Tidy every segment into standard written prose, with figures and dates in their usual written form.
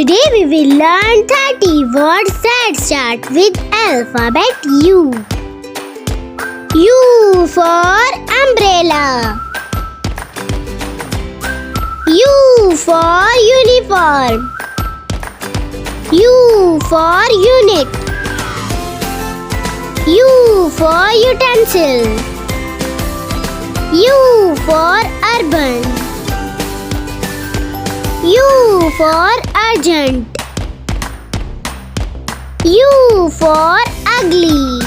Today we will learn 30 words that start with alphabet U. U for umbrella. U for uniform. U for unit. U for utensil. U for urban. U for urgent. U for ugly.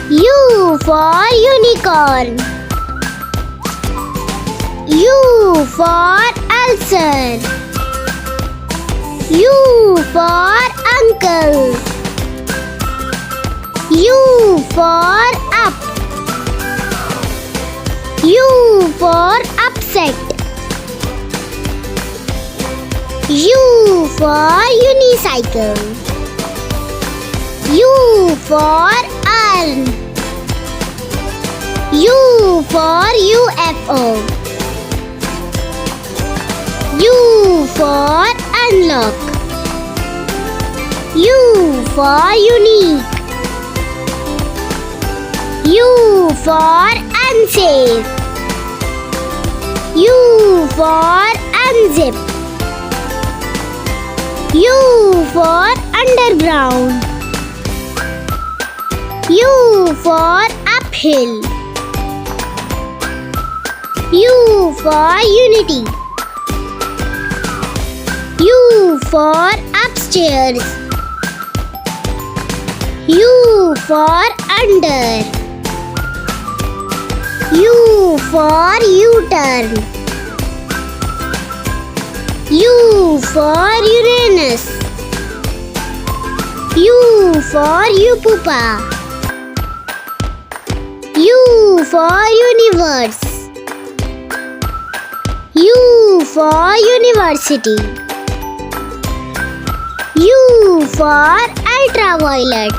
U for unicorn. U for ulcer. U for uncle. U for up. U for upset. U for unicycle. U for urn. U for UFO. U for unlock. U for unique. U for unsafe. U for unzip. U for underground. U for uphill. U for unity. U for upstairs. U for under. U for U-turn. U for Uranus. U for Upupa. U for universe. U for university. U for ultraviolet.